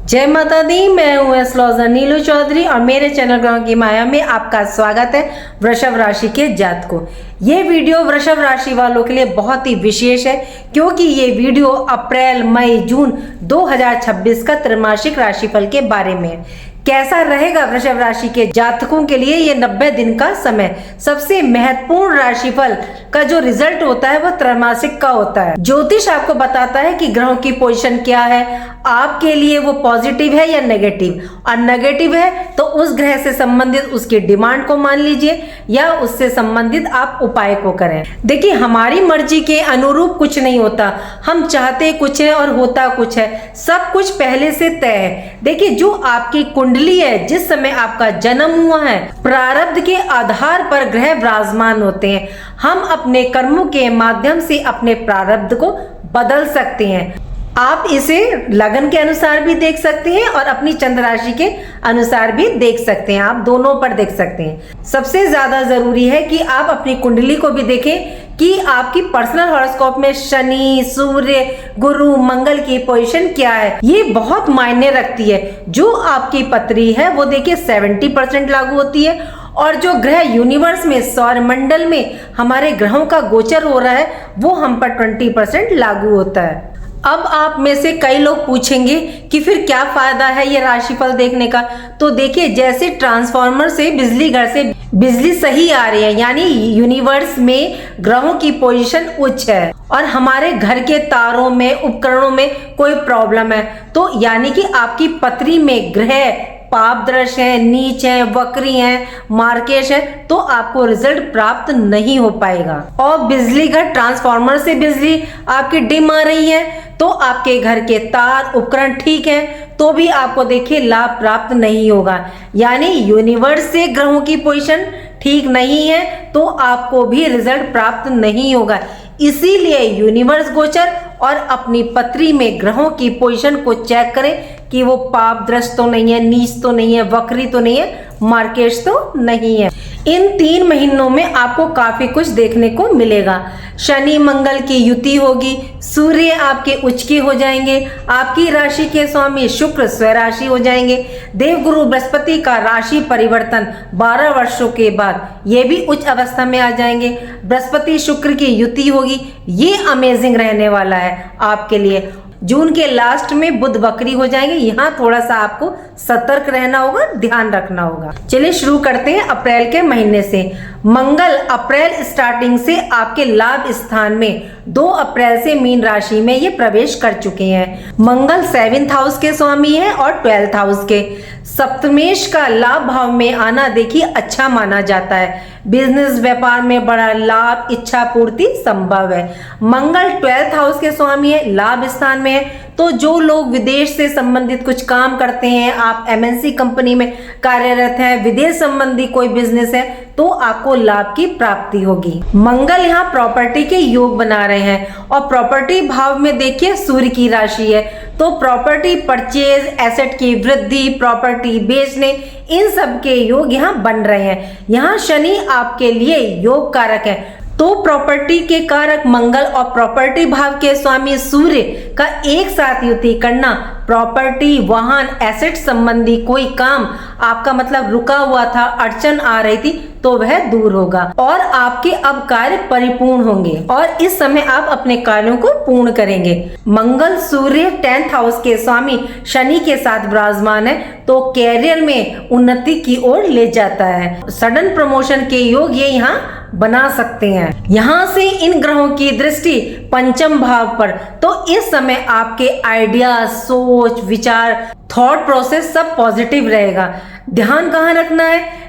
जय माता दी। मैं हूँ एस्ट्रोलॉजर नीलू चौधरी और मेरे चैनल ग्रहों की माया में आपका स्वागत है। वृषभ राशि के जातकों, ये वीडियो वृषभ राशि वालों के लिए बहुत ही विशेष है क्योंकि ये वीडियो अप्रैल मई जून 2026 का त्रैमासिक राशिफल के बारे में है। कैसा रहेगा वृषभ राशि के जातकों के लिए ये 90 दिन का समय। सबसे महत्वपूर्ण राशिफल का जो रिजल्ट होता है वह त्रैमासिक का होता है। ज्योतिष आपको बताता है कि ग्रहों की पोजीशन क्या है, आपके लिए वो पॉजिटिव है या नेगेटिव, और नेगेटिव है तो उस ग्रह से संबंधित उसकी डिमांड को मान लीजिए या उससे संबंधित आप उपाय को करें। देखिए, हमारी मर्जी के अनुरूप कुछ नहीं होता, हम चाहते कुछ है और होता कुछ है। सब कुछ पहले से तय है। देखिए, जो आपकी कुंडली है, जिस समय आपका जन्म हुआ है, प्रारब्ध के आधार पर ग्रह विराजमान होते हैं। हम अपने कर्मों के माध्यम से अपने प्रारब्ध को बदल सकते हैं। आप इसे लगन के अनुसार भी देख सकते हैं और अपनी चंद्र राशि के अनुसार भी देख सकते हैं। आप दोनों पर देख सकते हैं। सबसे ज्यादा जरूरी है कि आप अपनी कुंडली को भी देखें कि आपकी पर्सनल हॉरोस्कोप में शनि, सूर्य, गुरु, मंगल की पोजीशन क्या है। ये बहुत मायने रखती है। जो आपकी पत्री है वो देखिए 70% लागू होती है, और जो ग्रह यूनिवर्स में, सौर मंडल में हमारे ग्रहों का गोचर हो रहा है वो हम पर 20% लागू होता है। अब आप में से कई लोग पूछेंगे कि फिर क्या फायदा है ये राशिफल देखने का। तो देखिए, जैसे ट्रांसफार्मर से बिजली घर से बिजली सही आ रही है, यानी यूनिवर्स में ग्रहों की पोजीशन उच्च है और हमारे घर के तारों में, उपकरणों में कोई प्रॉब्लम है, तो यानी कि आपकी पत्री में ग्रह पाप दृश्य है, नीच है, वक्री है, मार्केश है, तो आपको रिजल्ट प्राप्त नहीं हो पाएगा। और बिजली घर ट्रांसफार्मर से बिजली आपकी डिम आ रही है तो आपके घर के तार, उपकरण ठीक है तो भी आपको देखिए लाभ प्राप्त नहीं होगा। यानी यूनिवर्स से ग्रहों की पोजीशन ठीक नहीं है तो आपको भी रिजल्ट प्राप्त नहीं होगा। इसीलिए यूनिवर्स गोचर और अपनी पत्री में ग्रहों की पोजीशन को चेक करें कि वो पाप दृष्ट तो नहीं है, नीच तो नहीं है, वक्री तो नहीं है, मार्केश तो नहीं है। इन 3 महीनों में आपको काफी कुछ देखने को मिलेगा। शनि मंगल की युति होगी, सूर्य आपके उच्च के हो जाएंगे, आपकी राशि के स्वामी शुक्र स्वराशि हो जाएंगे, देवगुरु बृहस्पति का राशि परिवर्तन 12 वर्षों के बाद ये भी उच्च अवस्था में आ जाएंगे, बृहस्पति शुक्र की युति होगी। ये अमेजिंग रहने वाला है आपके लिए। जून के लास्ट में बुध वक्री हो जाएंगे। यहाँ थोड़ा सा आपको सतर्क रहना होगा, ध्यान रखना होगा। चलिए शुरू करते हैं अप्रैल के महीने से। मंगल अप्रैल स्टार्टिंग से आपके लाभ स्थान में 2 अप्रैल से मीन राशि में ये प्रवेश कर चुके हैं। मंगल 7th हाउस के स्वामी है और 12th हाउस के। सप्तमेश का लाभ भाव में आना देखिए अच्छा माना जाता है। बिजनेस व्यापार में बड़ा लाभ, इच्छा पूर्ति संभव है। मंगल 12th हाउस के स्वामी है, लाभ स्थान में है, तो जो लोग विदेश से संबंधित कुछ काम करते हैं, आप MNC कंपनी में कार्यरत हैं, विदेश संबंधी कोई बिजनेस है, तो आपको लाभ की प्राप्ति होगी। मंगल यहाँ प्रॉपर्टी के योग बना रहे हैं और प्रॉपर्टी भाव में देखिए सूर्य की राशि है, तो प्रॉपर्टी परचेज, एसेट की वृद्धि, प्रॉपर्टी बेचने, इन सब के योग यहाँ बन रहे हैं। यहाँ शनि आपके लिए योग कारक है, तो प्रॉपर्टी के कारक मंगल और प्रॉपर्टी भाव के स्वामी सूर्य का एक साथ युति करना, प्रॉपर्टी, वाहन, एसेट संबंधी कोई काम आपका मतलब रुका हुआ था, अड़चन आ रही थी, तो वह दूर होगा और आपके अब कार्य परिपूर्ण होंगे और इस समय आप अपने कार्यों को पूर्ण करेंगे। मंगल सूर्य 10th हाउस के स्वामी शनि के साथ विराजमान है, तो कैरियर में उन्नति की ओर ले जाता है। सडन प्रमोशन के योग ये यहाँ बना सकते हैं। यहाँ से इन ग्रहों की दृष्टि 5th भाव पर, तो इस समय आपके आइडिया, सोच, विचार, थॉट प्रोसेस सब पॉजिटिव रहेगा। ध्यान कहाँ रखना है?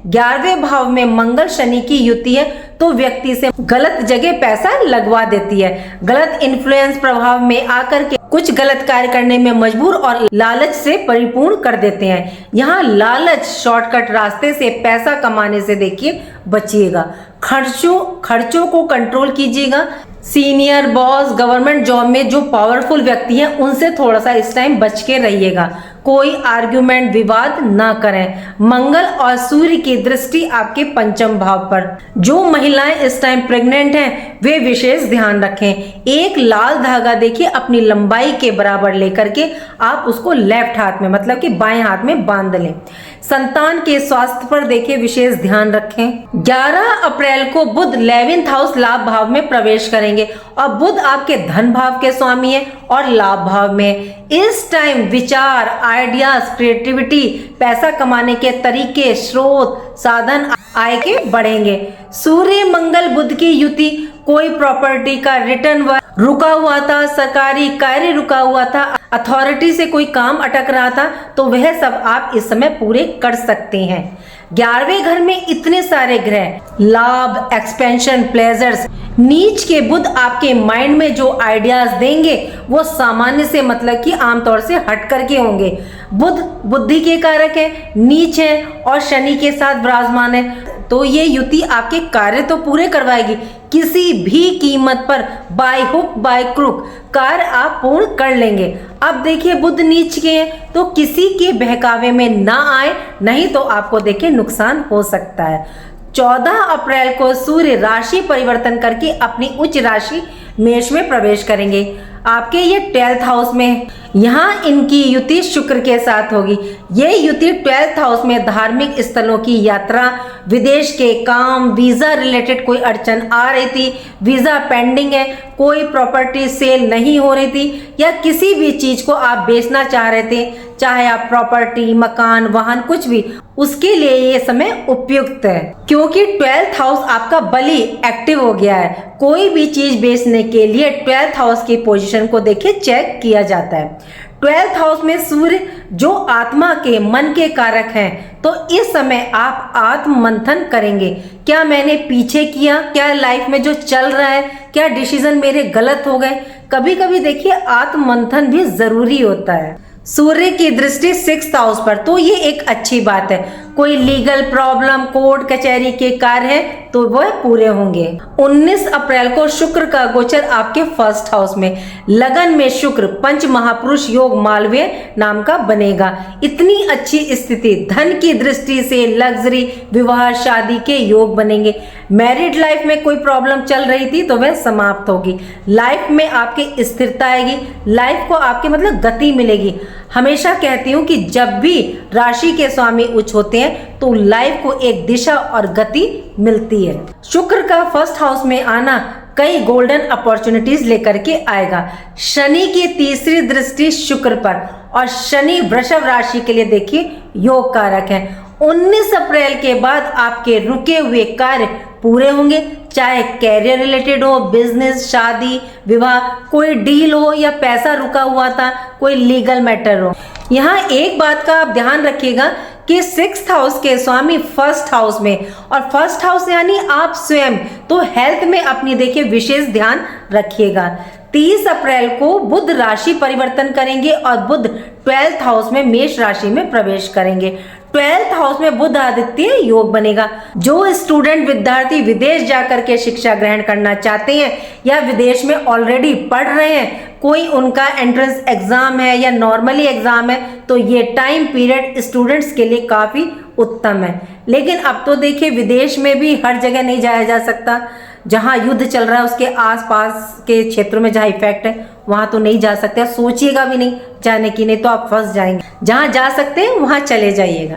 11वें भाव में मंगल शनि की युति है, तो व्यक्ति से गलत जगह पैसा लगवा देती है। गलत इन्फ्लुएंस प्रभाव में आकर के कुछ गलत कार्य करने में मजबूर और लालच से परिपूर्ण कर देते हैं। यहाँ लालच, शॉर्टकट रास्ते से पैसा कमाने से देखिए बचिएगा। खर्चों को कंट्रोल कीजिएगा। सीनियर बॉस, गवर्नमेंट जॉब में जो पावरफुल व्यक्ति हैं उनसे थोड़ा सा इस टाइम बच के रहिएगा। कोई आर्ग्यूमेंट विवाद ना करें। मंगल और सूर्य की दृष्टि आपके पंचम भाव पर। जो महिलाएं इस टाइम प्रेग्नेंट हैं वे विशेष ध्यान रखें। एक लाल धागा देखिए अपनी लंबाई के बराबर लेकर के आप उसको लेफ्ट हाथ में मतलब कि बाएं हाथ में बांध लें। संतान के स्वास्थ्य पर देखिए विशेष ध्यान रखें। 11 अप्रैल को बुध 11th हाउस लाभ भाव में प्रवेश करेंगे और बुध आपके धन भाव के स्वामी है और लाभ भाव में। इस टाइम विचार, आइडियाज, क्रिएटिविटी, पैसा कमाने के तरीके, स्रोत, साधन आय के बढ़ेंगे। सूर्य मंगल बुध की युति, कोई प्रॉपर्टी का रिटर्न रुका हुआ था, सरकारी कार्य रुका हुआ था, अथॉरिटी से कोई काम अटक रहा था, तो वह सब आप इस समय पूरे कर सकते हैं। 11वें घर में इतने सारे ग्रह, लाभ, एक्सपेंशन, प्लेजर्स। नीच के बुध आपके माइंड में जो आइडियाज देंगे वो सामान्य से मतलब कि आमतौर से हट करके होंगे। बुध बुद्धि के कारक है, नीच है और शनि के साथ विराजमान है, तो ये युति आपके कार्य तो पूरे करवाएगी, किसी भी कीमत पर बाय हुक बाय क्रुक कार्य आप पूर्ण कर लेंगे। अब देखिए बुध नीच के हैं तो किसी के बहकावे में ना आए, नहीं तो आपको देखिए नुकसान हो सकता है। 14 अप्रैल को सूर्य राशि परिवर्तन करके अपनी उच्च राशि मेष में प्रवेश करेंगे। आपके ये 12th हाउस में, यहाँ इनकी युति शुक्र के साथ होगी। ये युति 12th हाउस में धार्मिक स्थलों की यात्रा, विदेश के काम, वीजा रिलेटेड कोई अड़चन आ रही थी, वीजा पेंडिंग है, कोई प्रॉपर्टी सेल नहीं हो रही थी या किसी भी चीज को आप बेचना चाह रहे थे, चाहे आप प्रॉपर्टी, मकान, वाहन कुछ भी, उसके लिए ये समय उपयुक्त है क्योंकि 12th हाउस आपका बली एक्टिव हो गया है। कोई भी चीज बेचने के लिए 12th हाउस की पोजीशन को देखिए चेक किया जाता है। 12th हाउस में सूर्य जो आत्मा के मन के कारक हैं, तो इस समय आप आत्म मंथन करेंगे। क्या मैंने पीछे किया, क्या लाइफ में जो चल रहा है, क्या डिसीजन मेरे गलत हो गए। कभी कभी देखिए आत्म मंथन भी जरूरी होता है। सूर्य की दृष्टि 6th हाउस पर, तो ये एक अच्छी बात है। कोई लीगल प्रॉब्लम, कोर्ट कचहरी के कार्य है तो वह पूरे होंगे। 19 अप्रैल को शुक्र का गोचर आपके 1st हाउस में, लगन में शुक्र पंच महापुरुष योग मालवीय नाम का बनेगा। इतनी अच्छी स्थिति, धन की दृष्टि से लग्जरी, विवाह, शादी के योग बनेंगे। मैरिड लाइफ में कोई प्रॉब्लम चल रही थी तो वह समाप्त होगी। लाइफ में आपकी स्थिरता आएगी, लाइफ को आपके मतलब गति मिलेगी। हमेशा कहती हूँ कि जब भी राशि के स्वामी उच्च होते हैं तो लाइफ को एक दिशा और गति मिलती है। शुक्र का 1st हाउस में आना कई गोल्डन अपॉर्चुनिटीज लेकर के आएगा। शनि की तीसरी दृष्टि शुक्र पर और शनि वृषभ राशि के लिए देखिए योग कारक है। 19 अप्रैल के बाद आपके रुके हुए कार्य पूरे होंगे, चाहे कैरियर रिलेटेड हो, बिजनेस, शादी, विवाह, कोई डील हो या पैसा रुका हुआ था, कोई लीगल मैटर हो। यहाँ एक बात का आप ध्यान रखिएगा कि 6th हाउस के स्वामी 1st हाउस में, और 1st हाउस यानी आप स्वयं, तो हेल्थ में अपनी देखिए विशेष ध्यान रखिएगा। 30 अप्रैल को बुध राशि परिवर्तन करेंगे और बुध 12th हाउस में मेष राशि में प्रवेश करेंगे। 12th हाउस में बुध आदित्य योग बनेगा। जो स्टूडेंट विद्यार्थी विदेश जाकर के शिक्षा ग्रहण करना चाहते हैं या विदेश में ऑलरेडी पढ़ रहे हैं, कोई उनका एंट्रेंस एग्जाम है या नॉर्मली एग्जाम है, तो ये टाइम पीरियड स्टूडेंट्स के लिए काफी उत्तम है। लेकिन अब तो देखिए विदेश में भी हर जगह नहीं जाया जा सकता। जहां युद्ध चल रहा है उसके आसपास के क्षेत्रों में जहां इफेक्ट है वहां तो नहीं जा सकते। सोचिएगा भी नहीं जाने की, नहीं तो आप फंस जाएंगे। जहां जा सकते हैं वहां चले जाइएगा।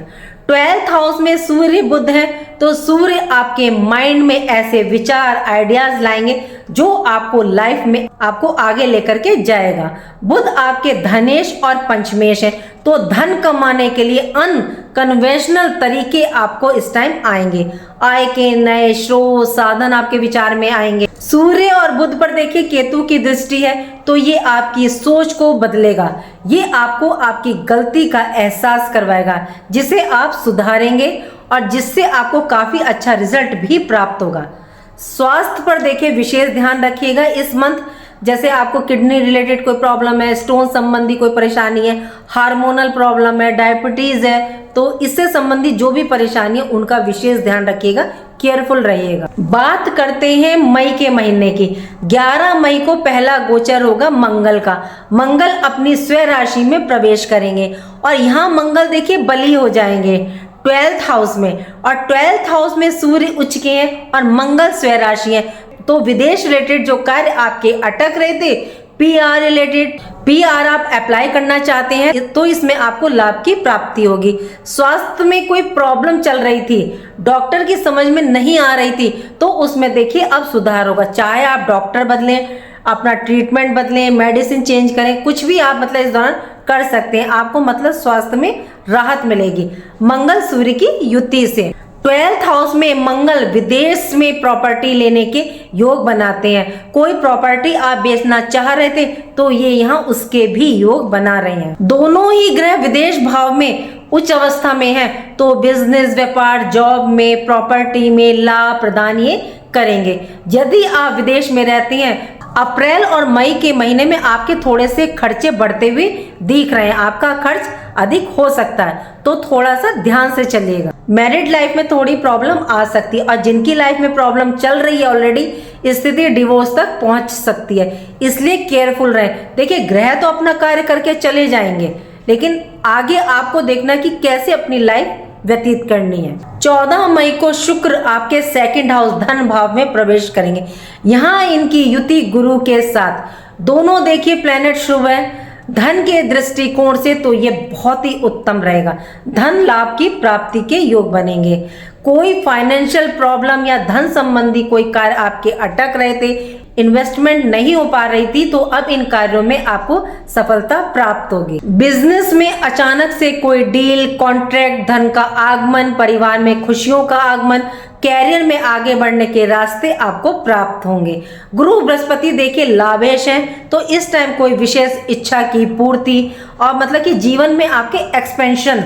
12th हाउस में सूर्य बुध है, तो सूर्य आपके माइंड में ऐसे विचार, आइडियाज लाएंगे जो आपको लाइफ में आपको आगे लेकर के जाएगा। बुध आपके धनेश और पंचमेश है, तो धन कमाने के लिए अनकन्वेंशनल तरीके आपको इस टाइम आएंगे। आय के नए स्रोत, साधन आपके विचार में आएंगे। सूर्य और बुध पर देखिए केतु की दृष्टि है, तो ये आपकी सोच को बदलेगा। ये आपको आपकी गलती का एहसास करवाएगा, जिसे आप सुधारेंगे और जिससे आपको काफी अच्छा रिजल्ट भी प्राप्त होगा। स्वास्थ्य पर देखिए विशेष ध्यान रखिएगा इस मंथ। जैसे आपको किडनी रिलेटेड कोई प्रॉब्लम है, स्टोन संबंधी कोई परेशानी है, हार्मोनल प्रॉब्लम है, डायबिटीज है, तो इससे संबंधित जो भी परेशानी है उनका विशेष ध्यान रखिएगा केयरफुल रहिएगा। बात करते हैं मई के महीने की। 11 मई को पहला गोचर होगा मंगल का। मंगल अपनी स्वयं राशि में प्रवेश करेंगे और यहाँ मंगल देखिए बली हो जाएंगे 12th हाउस में, और 12th हाउस में सूर्य उच्च के हैं और मंगल स्वयं राशि है। तो विदेश रिलेटेड जो कार्य आपके अटक रहे थे, पीआर रिलेटेड, पीआर आप अप्लाई करना चाहते हैं तो इसमें आपको लाभ की प्राप्ति होगी। स्वास्थ्य में कोई प्रॉब्लम चल रही थी, डॉक्टर की समझ में नहीं आ रही थी, तो उसमें देखिए अब सुधार होगा। चाहे आप डॉक्टर बदलें, अपना ट्रीटमेंट बदलें, मेडिसिन चेंज करें, कुछ भी आप मतलब इस दौरान कर सकते हैं। आपको मतलब स्वास्थ्य में राहत मिलेगी मंगल सूर्य की युति से। 12th हाउस में मंगल विदेश में प्रॉपर्टी लेने के योग बनाते हैं। कोई प्रॉपर्टी आप बेचना चाह रहे थे तो ये यहाँ उसके भी योग बना रहे हैं। दोनों ही ग्रह विदेश भाव में उच्च अवस्था में है, तो बिजनेस, व्यापार, जॉब में, प्रॉपर्टी में लाभ प्रदान ये करेंगे। यदि आप विदेश में रहते हैं, अप्रैल और मई के महीने में आपके थोड़े से खर्चे बढ़ते हुए दिख रहे हैं। आपका खर्च अधिक हो सकता है, तो थोड़ा सा ध्यान से चलिएगा। मैरिड लाइफ में थोड़ी प्रॉब्लम आ सकती है और जिनकी लाइफ में प्रॉब्लम चल रही है ऑलरेडी, स्थिति डिवोर्स तक पहुंच सकती है, इसलिए केयरफुल रहें। देखिए ग्रह तो अपना कार्य करके चले जाएंगे, लेकिन आगे आपको देखना कि कैसे अपनी लाइफ व्यतीत करनी है। 14 मई को शुक्र आपके 2nd हाउस धन भाव में प्रवेश करेंगे। यहाँ इनकी युति गुरु के साथ, दोनों देखिए प्लेनेट शुभ है। धन के दृष्टिकोण से तो ये बहुत ही उत्तम रहेगा। धन लाभ की प्राप्ति के योग बनेंगे। कोई फाइनेंशियल प्रॉब्लम या धन संबंधी कोई कार्य आपके अटक रहे थे, इन्वेस्टमेंट नहीं हो पा रही थी, तो अब इन कार्यों में आपको सफलता प्राप्त होगी। बिजनेस में अचानक से कोई डील, कॉन्ट्रैक्ट, धन का आगमन, परिवार में खुशियों का आगमन, कैरियर में आगे बढ़ने के रास्ते आपको प्राप्त होंगे। गुरु बृहस्पति देखिए लाभेश हैं, तो इस टाइम कोई विशेष इच्छा की पूर्ति और मतलब कि जीवन में आपके एक्सपेंशन।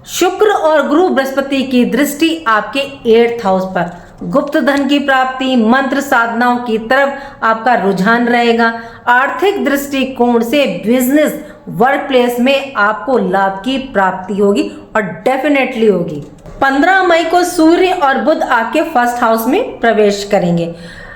शुक्र और गुरु बृहस्पति की दृष्टि आपके 8th हाउस पर, गुप्त धन की प्राप्ति, मंत्र साधनाओं की तरफ आपका रुझान रहेगा। आर्थिक दृष्टिकोण से बिजनेस, वर्क प्लेस में आपको लाभ की प्राप्ति होगी और डेफिनेटली होगी। 15 मई को सूर्य और बुध आपके 1st हाउस में प्रवेश करेंगे।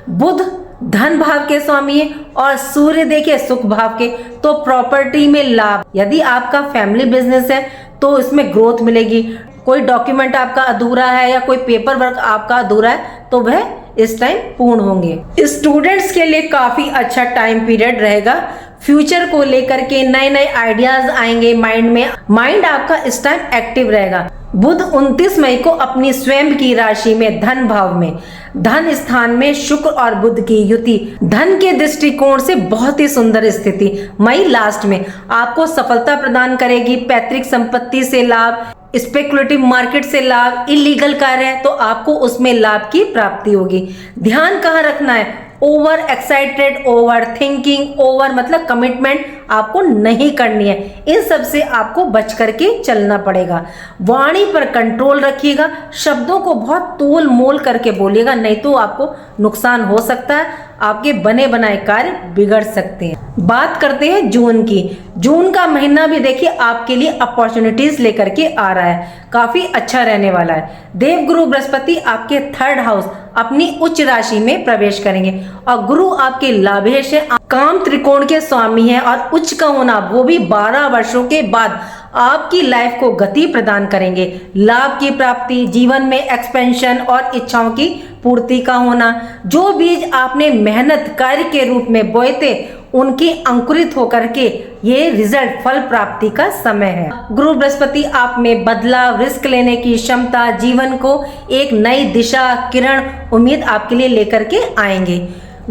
बुध धन भाव के स्वामी है और सूर्य देखिए सुख भाव के, तो प्रॉपर्टी में लाभ। यदि आपका फैमिली बिजनेस है तो इसमें ग्रोथ मिलेगी। कोई डॉक्यूमेंट आपका अधूरा है या कोई पेपर वर्क आपका अधूरा है तो वह इस टाइम पूर्ण होंगे। स्टूडेंट्स के लिए काफी अच्छा टाइम पीरियड रहेगा। फ्यूचर को लेकर के नए नए आइडियाज आएंगे माइंड में, माइंड आपका इस टाइम एक्टिव रहेगा। बुध 29 मई को अपनी स्वयं की राशि में धन भाव में, धन स्थान में शुक्र और बुध की युति, धन के दृष्टिकोण से बहुत ही सुंदर स्थिति मई लास्ट में आपको सफलता प्रदान करेगी। पैतृक संपत्ति से लाभ, स्पेकुलेटिव मार्केट से लाभ, इलीगल कार्य है तो आपको उसमें लाभ की प्राप्ति होगी। ध्यान कहाँ रखना है? Over excited, over thinking, over मतलब कमिटमेंट आपको नहीं करनी है। इन सब से आपको बच करके चलना पड़ेगा। वाणी पर कंट्रोल रखिएगा, शब्दों को बहुत तोल मोल करके बोलिएगा, नहीं तो आपको नुकसान हो सकता है, आपके बने बनाए कार्य बिगड़ सकते हैं। बात करते हैं जून की। जून का महीना भी देखिए आपके लिए अपॉर्चुनिटीज लेकर के आ रहा है, काफी अच्छा रहने वाला है। देवगुरु बृहस्पति आपके 3rd हाउस अपनी उच्च राशि में प्रवेश करेंगे और गुरु आपके लाभेश है, काम त्रिकोण के स्वामी है और उच्च का होना वो भी 12 वर्षों के बाद आपकी लाइफ को गति प्रदान करेंगे। लाभ की प्राप्ति, जीवन में एक्सपेंशन और इच्छाओं की पूर्ति का होना। जो बीज आपने मेहनत कार्य के रूप में बोए थे उनके अंकुरित होकर के ये रिजल्ट फल प्राप्ति का समय है। गुरु बृहस्पति आप में बदलाव, रिस्क लेने की क्षमता, जीवन को एक नई दिशा, किरण, उम्मीद आपके लिए लेकर के आएंगे।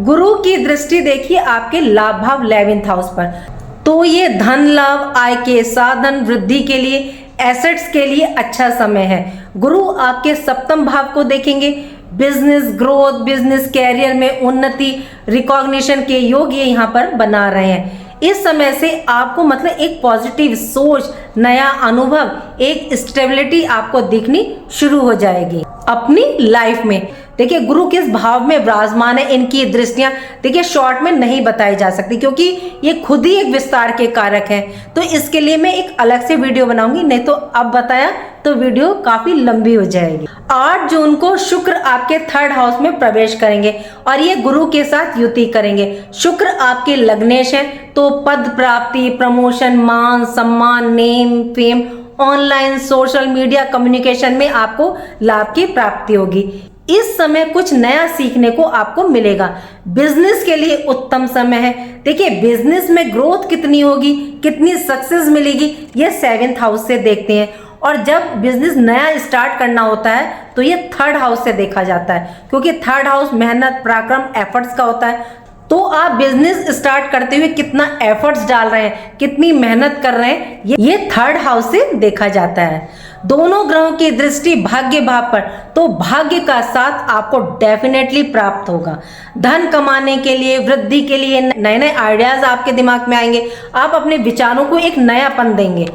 गुरु की दृष्टि देखिए आपके लाभ भाव 11th हाउस पर, तो ये धन लाभ, आय के साधन, वृद्धि के लिए, एसेट्स के लिए अच्छा समय है। गुरु आपके 7th भाव को देखेंगे, बिजनेस ग्रोथ, बिजनेस कैरियर में उन्नति, रिकॉग्निशन के योग ये यहाँ पर बना रहे हैं। इस समय से आपको मतलब एक पॉजिटिव सोच, नया अनुभव, एक स्टेबिलिटी आपको दिखनी शुरू हो जाएगी अपनी लाइफ में। देखिए गुरु किस भाव में विराजमान है, इनकी दृष्टियां देखिए शॉर्ट में नहीं बताई जा सकती क्योंकि ये खुद ही एक विस्तार के कारक हैं। तो इसके लिए मैं एक अलग से वीडियो बनाऊंगी, नहीं तो अब बताया तो वीडियो काफी लंबी हो जाएगी। 8 जून को शुक्र आपके 3rd हाउस में प्रवेश करेंगे और ये गुरु के साथ युति करेंगे। शुक्र आपके लग्नेश है, तो पद प्राप्ति, प्रमोशन, मान सम्मान, name fame, online social media communication में आपको लाभ की प्राप्ति होगी। इस समय कुछ नया सीखने को आपको मिलेगा। बिजनेस के लिए उत्तम समय है। देखिए बिजनेस में ग्रोथ कितनी होगी, कितनी सक्सेस मिलेगी, ये 7th हाउस से देखते हैं। और जब बिजनेस नया स्टार्ट करना होता है तो ये 3rd हाउस से देखा जाता है, क्योंकि 3rd हाउस मेहनत, पराक्रम, एफर्ट्स का होता है। तो आप बिजनेस स्टार्ट करते हुए कितना एफर्ट्स डाल रहे हैं, कितनी मेहनत कर रहे हैं, ये 3rd हाउस से देखा जाता है। दोनों ग्रहों की दृष्टि भाग्य भाव पर, तो भाग्य का साथ आपको डेफिनेटली प्राप्त होगा। धन कमाने के लिए, वृद्धि के लिए नए नए आइडियाज आपके दिमाग में आएंगे। आप अपने विचारों को एक नयापन देंगे।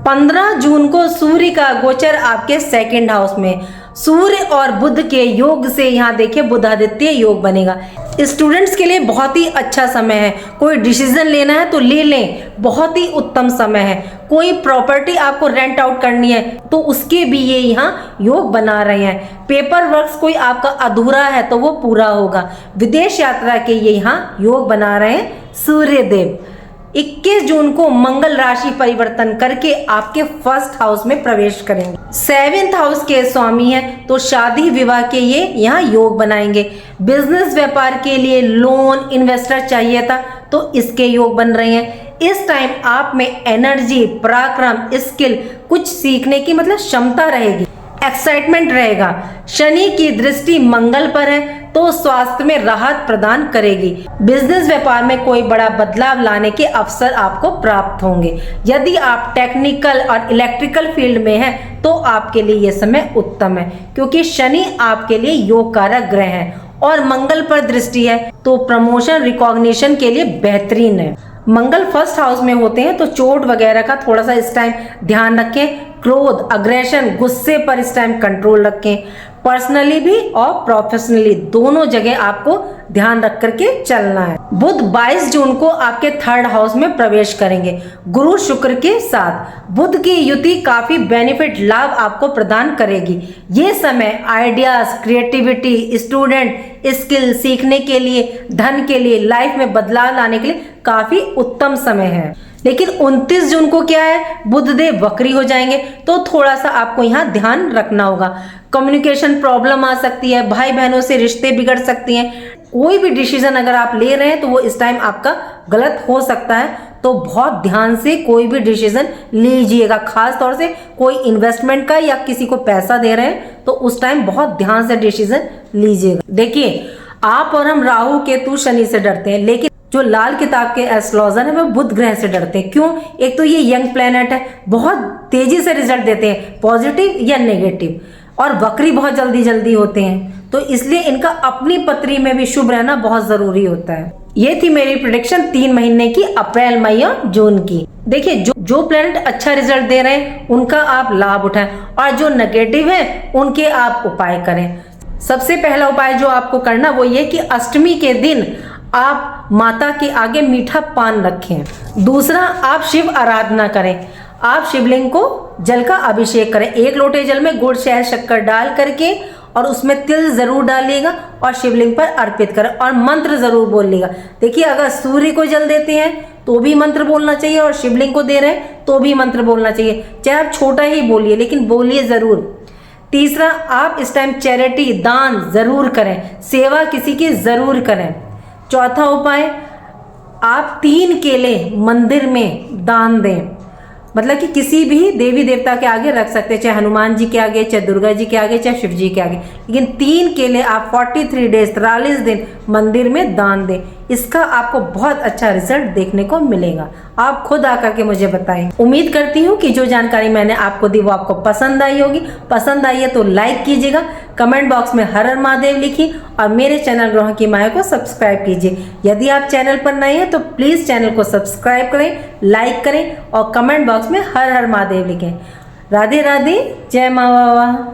15 जून को सूर्य का गोचर आपके 2nd हाउस में, सूर्य और बुध के योग से यहाँ देखिए बुधादित्य योग बनेगा। स्टूडेंट्स के लिए बहुत ही अच्छा समय है। कोई डिसीजन लेना है तो ले लें, बहुत ही उत्तम समय है। कोई प्रॉपर्टी आपको रेंट आउट करनी है तो उसके भी ये यहाँ योग बना रहे हैं। पेपर वर्क्स कोई आपका अधूरा है तो वो पूरा होगा। विदेश यात्रा के ये यहाँ योग बना रहे हैं सूर्य देव। 21 जून को मंगल राशि परिवर्तन करके आपके 1st हाउस में प्रवेश करेंगे। 7th हाउस के स्वामी हैं, तो शादी विवाह के ये यहाँ योग बनाएंगे। बिजनेस व्यापार के लिए लोन, इन्वेस्टर चाहिए था तो इसके योग बन रहे हैं। इस टाइम आप में एनर्जी, पराक्रम, स्किल, कुछ सीखने की मतलब क्षमता रहेगी, एक्साइटमेंट रहेगा। शनि की दृष्टि मंगल पर है तो स्वास्थ्य में राहत प्रदान करेगी। बिजनेस व्यापार में कोई बड़ा बदलाव लाने के अवसर आपको प्राप्त होंगे। यदि आप टेक्निकल और इलेक्ट्रिकल फील्ड में हैं तो आपके लिए यह समय उत्तम है, क्योंकि शनि आपके लिए योग कारक ग्रह है और मंगल पर दृष्टि है, तो प्रमोशन, रिकॉग्निशन के लिए बेहतरीन है। मंगल 1st हाउस में होते हैं तो चोट वगैरह का थोड़ा सा इस टाइम ध्यान रखें। क्रोध, अग्रेशन, गुस्से पर इस टाइम कंट्रोल रखें। पर्सनली भी और प्रोफेशनली दोनों जगह आपको ध्यान रख करके चलना है। बुध 22 जून को आपके 3rd हाउस में प्रवेश करेंगे गुरु शुक्र के साथ। बुध की युति काफी बेनिफिट, लाभ आपको प्रदान करेगी। ये समय आइडियाज, क्रिएटिविटी, स्टूडेंट, स्किल सीखने के लिए, धन के लिए, लाइफ में बदलाव लाने के लिए काफी उत्तम समय है। लेकिन 29 जून को क्या है, बुधदेव वक्री हो जाएंगे, तो थोड़ा सा आपको यहाँ ध्यान रखना होगा। कम्युनिकेशन प्रॉब्लम आ सकती है, भाई बहनों से रिश्ते बिगड़ सकती हैं। कोई भी डिसीजन अगर आप ले रहे हैं तो वो इस टाइम आपका गलत हो सकता है, तो बहुत ध्यान से कोई भी डिसीजन लीजिएगा। खास तौर से कोई इन्वेस्टमेंट का या किसी को पैसा दे रहे हैं तो उस टाइम बहुत ध्यान से डिसीजन लीजिएगा। देखिए आप और हम राहु, केतु, शनि से डरते हैं, लेकिन जो लाल किताब के एस्ट्रोलॉजर है वो बुध ग्रह से डरते हैं। क्यों? एक तो ये यंग प्लेनेट है, बहुत तेजी से रिजल्ट देते हैं, पॉजिटिव या नेगेटिव, और वक्री बहुत जल्दी जल्दी होते हैं, तो इसलिए इनका अपनी पत्री में भी शुभ रहना बहुत जरूरी होता है। ये थी मेरी प्रेडिक्शन 3 महीने की, अप्रैल, मई और जून की। देखिए जो प्लेनेट अच्छा रिजल्ट दे रहे हैं उनका आप लाभ उठाएं और जो नेगेटिव है उनके आप उपाय करें। सबसे पहला उपाय जो आपको करना वो ये कि अष्टमी के दिन आप माता के आगे मीठा पान रखें। दूसरा, आप शिव आराधना करें। आप शिवलिंग को जल का अभिषेक करें। 1 लोटे जल में गुड़, शहद, शक्कर डाल करके और उसमें तिल जरूर डालिएगा और शिवलिंग पर अर्पित करें और मंत्र जरूर बोलिएगा। देखिए अगर सूर्य को जल देते हैं तो भी मंत्र बोलना चाहिए और शिवलिंग को दे रहे हैं तो भी मंत्र बोलना चाहिए, चाहे आप छोटा ही बोलिए लेकिन बोलिए जरूर। तीसरा, आप इस टाइम चैरिटी, दान जरूर करें, सेवा किसी की जरूर करें। चौथा उपाय, आप 3 केले मंदिर में दान दें, मतलब कि किसी भी देवी देवता के आगे रख सकते हैं, चाहे हनुमान जी के आगे, चाहे दुर्गा जी के आगे, चाहे शिव जी के आगे, लेकिन 3 केले आप 43 डेज 43 दिन मंदिर में दान दें। इसका आपको बहुत अच्छा रिजल्ट देखने को मिलेगा। आप खुद आकर के मुझे बताएं। उम्मीद करती हूँ कि जो जानकारी मैंने आपको दी वो आपको पसंद आई होगी। पसंद आई है तो लाइक कीजिएगा, कमेंट बॉक्स में हर हर महादेव लिखिए और मेरे चैनल ग्रहों की माया को सब्सक्राइब कीजिए। यदि आप चैनल पर नए हैं तो प्लीज़ चैनल को सब्सक्राइब करें, लाइक करें और कमेंट बॉक्स में हर हर महादेव लिखें। राधे राधे, जय माँ बाबा।